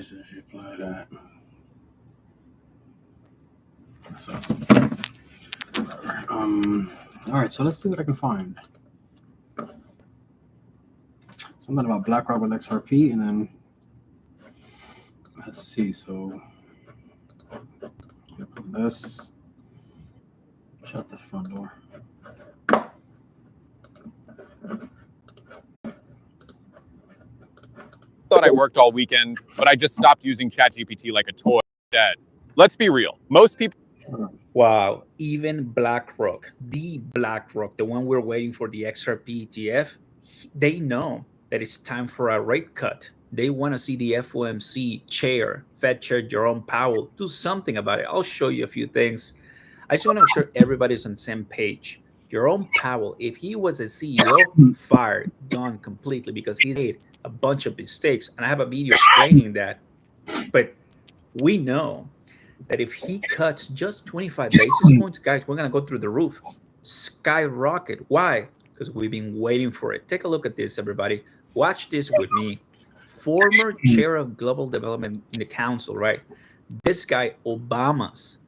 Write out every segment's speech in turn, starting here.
see if you apply that. That sucks. All right, so let's see what I can find. Something about BlackRock with XRP, and then let's see. So this. Shut the front door. Thought I worked all weekend, but I just stopped using ChatGPT like a toy instead. Let's be real. Most people. Wow, even BlackRock, the one we're waiting for, the XRP ETF, they know that it's time for a rate cut. They want to see the FOMC chair, Fed Chair Jerome Powell, do something about it. I'll show you a few things. I just want to make sure everybody's on the same page. Jerome Powell, if he was a CEO, fired, gone completely, because he made a bunch of mistakes. And I have a video explaining that. But we know that if he cuts just 25 basis points, guys, we're going to go through the roof. Skyrocket. Why? Because we've been waiting for it. Take a look at this, everybody. Watch this with me. Former chair of global development in the council, right? This guy, Obama's.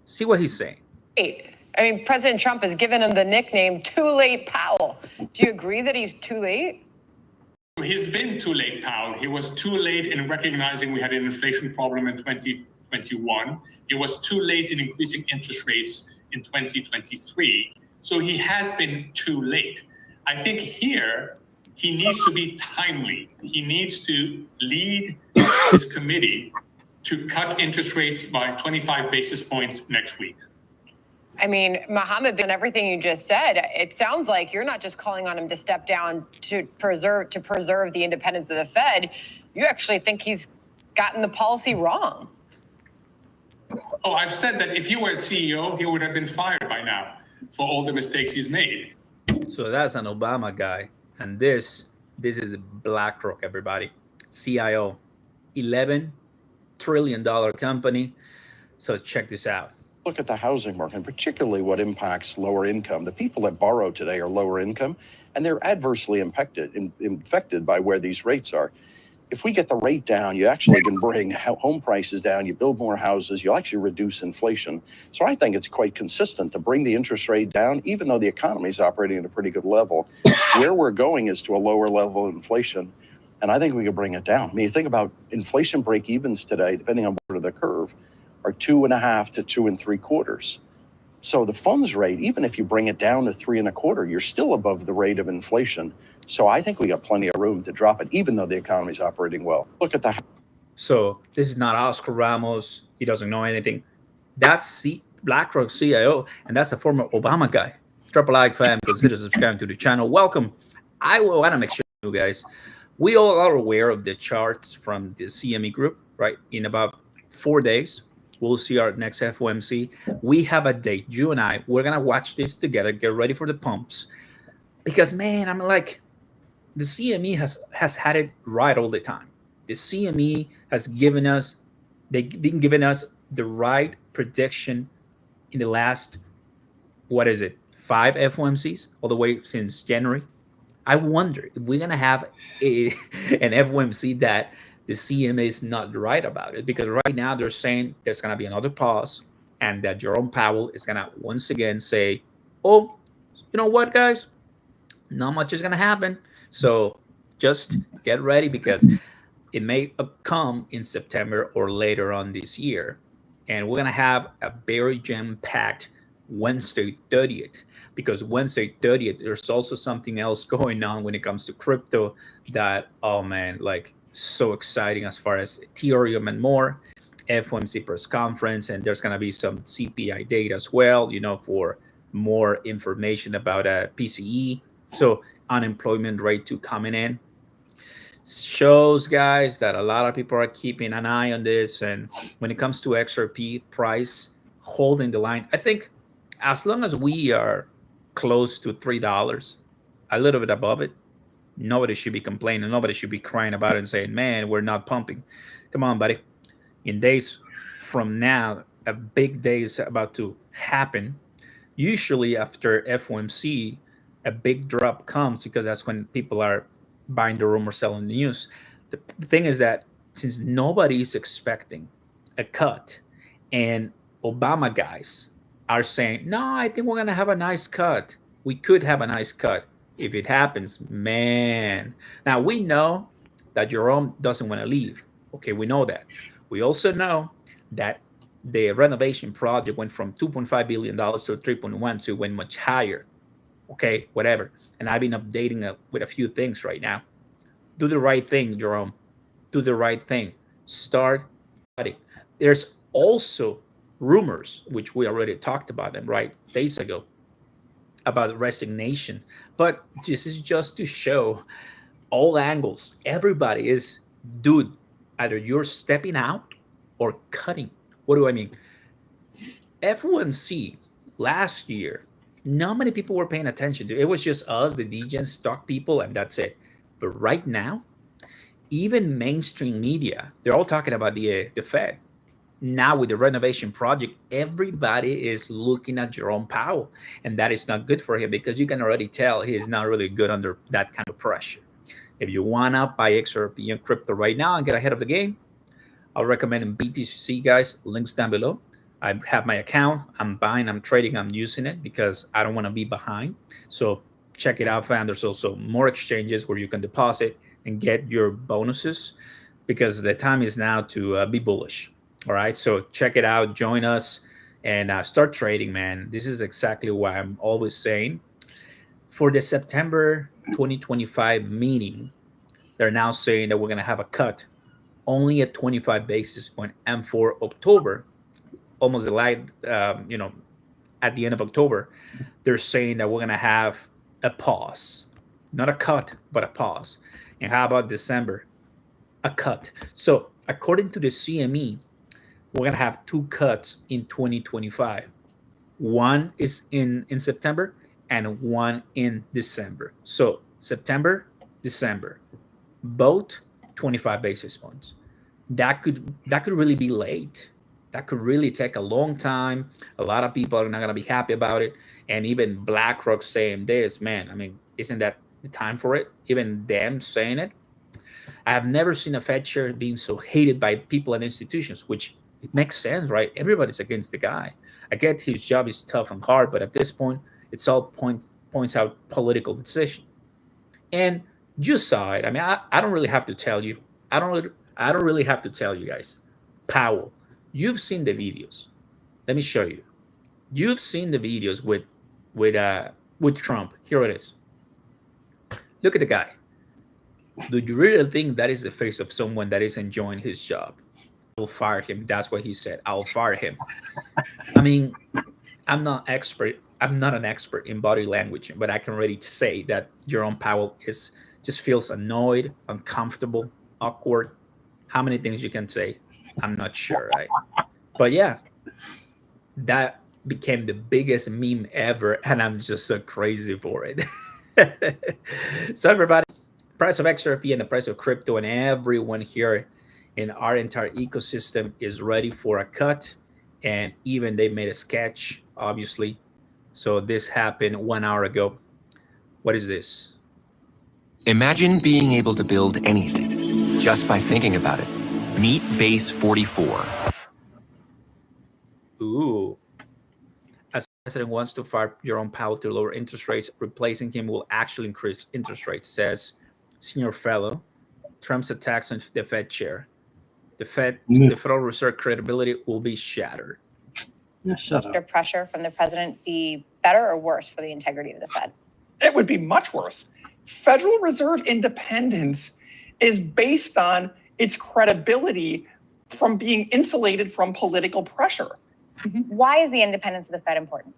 See what he's saying. I mean, President Trump has given him the nickname Too Late Powell. Do you agree that he's too late? He's been too late, Powell. He was too late in recognizing we had an inflation problem in 2021. He was too late in increasing interest rates in 2023. So he has been too late. I think here he needs to be timely. He needs to lead his committee to cut interest rates by 25 basis points next week. I mean, Mohammed, on everything you just said, it sounds like you're not just calling on him to step down to preserve the independence of the Fed. You actually think he's gotten the policy wrong. Oh, I've said that if he were CEO, he would have been fired by now for all the mistakes he's made. So that's an Obama guy. And this is BlackRock, everybody. CIO, $11 trillion company. So check this out. Look at the housing market, and particularly what impacts lower income. The people that borrow today are lower income, and they're adversely infected by where these rates are. If we get the rate down, you actually can bring home prices down, you build more houses, you'll actually reduce inflation. So I think it's quite consistent to bring the interest rate down, even though the economy is operating at a pretty good level. Where we're going is to a lower level of inflation, and I think we can bring it down. I mean, you think about inflation break-evens today, depending on where the curve, are 2.5 to 2 3/4. So the funds rate, even if you bring it down to 3 1/4, you're still above the rate of inflation. So I think we got plenty of room to drop it, even though the economy is operating well. Look at the. So this is not Oscar Ramos. He doesn't know anything. That's BlackRock CIO, and that's a former Obama guy. Drop a like, fam. Consider subscribing to the channel. Welcome. I want to make sure you guys, we all are aware of the charts from the CME group, right? In about 4 days, we'll see our next FOMC. We have a date. You and I, we're going to watch this together. Get ready for the pumps. Because, man, I'm like, the CME has had it right all the time. The CME has given us, they've been giving us the right prediction in the last, 5 FOMCs, all the way since January. I wonder if we're going to have an FOMC that the CME is not right about it, because right now they're saying there's going to be another pause and that Jerome Powell is going to once again say, oh, you know what, guys? Not much is going to happen. So just get ready, because it may come in September or later on this year. And we're going to have a very jam-packed Wednesday 30th, because Wednesday 30th, there's also something else going on when it comes to crypto that, oh man, like so exciting as far as Ethereum and more. FOMC press conference, and there's going to be some CPI data as well, for more information about PCE. So unemployment rate too coming in. Shows, guys, that a lot of people are keeping an eye on this. And when it comes to XRP price, holding the line, I think as long as we are close to $3, a little bit above it, nobody should be complaining. Nobody should be crying about it and saying, man, we're not pumping. Come on, buddy. In days from now, a big day is about to happen. Usually after FOMC, a big drop comes, because that's when people are buying the rumor, selling the news. The thing is that since nobody is expecting a cut, and Obama guys are saying, no, I think we're going to have a nice cut. We could have a nice cut. If it happens, man. Now, we know that Jerome doesn't want to leave. Okay, we know that. We also know that the renovation project went from $2.5 billion to 3.1, so it went much higher. Okay, whatever. And I've been updating with a few things right now. Do the right thing, Jerome. Do the right thing. Start cutting. There's also rumors, which we already talked about them, right, days ago, about resignation. But this is just to show all angles. Everybody is, dude, either you're stepping out or cutting. What do I mean? F1C last year, not many people were paying attention to it. It was just us, the DGen stock people, and that's it. But right now, even mainstream media, they're all talking about the Fed. Now with the renovation project, everybody is looking at Jerome Powell, and that is not good for him because you can already tell he is not really good under that kind of pressure. If you want to buy XRP and crypto right now and get ahead of the game, I'll recommend in BTC, guys. Links down below. I have my account. I'm buying, I'm trading, I'm using it because I don't want to be behind. So check it out, fam. There's also more exchanges where you can deposit and get your bonuses because the time is now to be bullish. All right, so check it out, join us, and start trading, man. This is exactly what I'm always saying. For the September 2025 meeting, they're now saying that we're going to have a cut only at 25 basis point. And for October, almost at the end of October, they're saying that we're going to have a pause. Not a cut, but a pause. And how about December? A cut. So according to the CME, we're going to have two cuts in 2025. One is in September and one in December. So September, December, both 25 basis points. That could really be late. That could really take a long time. A lot of people are not going to be happy about it. And even BlackRock saying this, man, I mean, isn't that the time for it? Even them saying it. I have never seen a Fed chair being so hated by people and institutions, which it makes sense, right? Everybody's against the guy. I get his job is tough and hard, but at this point, it's all points out political decision. And you saw it. I mean, I don't really have to tell you. I don't really have to tell you guys. Powell, you've seen the videos. Let me show you. You've seen the videos with Trump. Here it is. Look at the guy. Do you really think that is the face of someone that is enjoying his job? I'll fire him. That's what he said. I'll fire him. I mean, I'm not an expert in body language, but I can already say that Jerome Powell just feels annoyed, uncomfortable, awkward. How many things you can say? I'm not sure, right? But yeah, that became the biggest meme ever, and I'm just so crazy for it. So everybody, price of XRP and the price of crypto and everyone here in our entire ecosystem is ready for a cut. And even they made a sketch, obviously. So this happened 1 hour ago. What is this? Imagine being able to build anything just by thinking about it. Meet Base 44. Ooh. As the president wants to fire Jerome Powell to lower interest rates, replacing him will actually increase interest rates, says senior fellow. Trump's attacks on the Fed chair. The Federal Reserve credibility will be shattered. Yeah, shut up. Pressure from the president be better or worse for the integrity of the Fed? It would be much worse. Federal Reserve independence is based on its credibility from being insulated from political pressure. Why is the independence of the Fed important?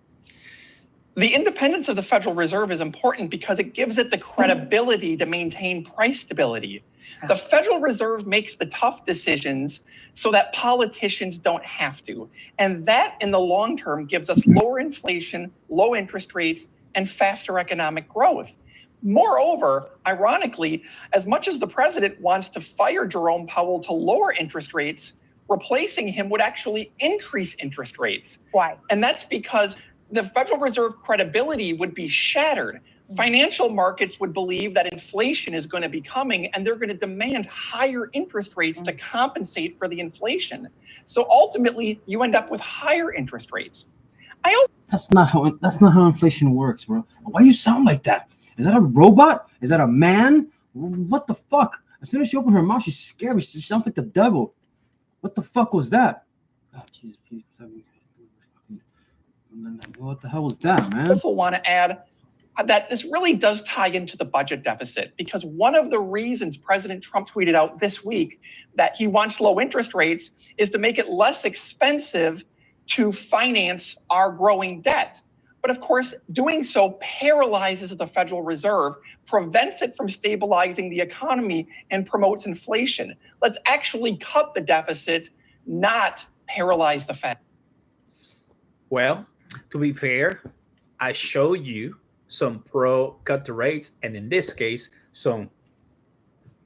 The independence of the Federal Reserve is important because it gives it the credibility to maintain price stability. The Federal Reserve makes the tough decisions so that politicians don't have to. And that, in the long term, gives us lower inflation, low interest rates, and faster economic growth. Moreover, ironically, as much as the president wants to fire Jerome Powell to lower interest rates, replacing him would actually increase interest rates. Why? And that's because the Federal Reserve credibility would be shattered. financial markets would believe that inflation is going to be coming, and they're going to demand higher interest rates to compensate for the inflation. So ultimately, you end up with higher interest rates. That's not how inflation works, bro. Why you sound like that? Is that a robot? Is that a man? What the fuck? As soon as she opened her mouth, she's scary. She sounds like the devil. What the fuck was that? Oh, Jesus, please. What the hell was that, man? I also want to add that this really does tie into the budget deficit, because one of the reasons President Trump tweeted out this week that he wants low interest rates is to make it less expensive to finance our growing debt. But of course, doing so paralyzes the Federal Reserve, prevents it from stabilizing the economy, and promotes inflation. Let's actually cut the deficit, not paralyze the Fed. Well, to be fair, I showed you some pro cut the rates, and in this case, some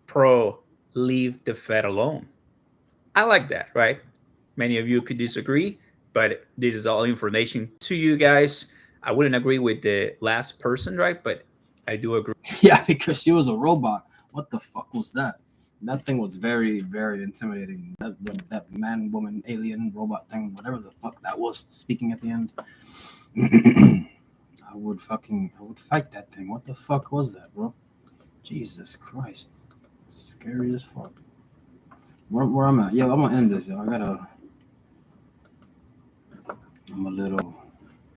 pro leave the Fed alone. I like that, right? Many of you could disagree, but this is all information to you guys. I wouldn't agree with the last person, right? But I do agree. Yeah, because she was a robot. What the fuck was that? That thing was very, very intimidating. That man, woman, alien, robot thing, whatever the fuck that was, speaking at the end. I would fight that thing. What the fuck was that, bro? Jesus Christ. Scary as fuck. Where I'm at? Yo, I'm gonna end this. Yo. I'm a little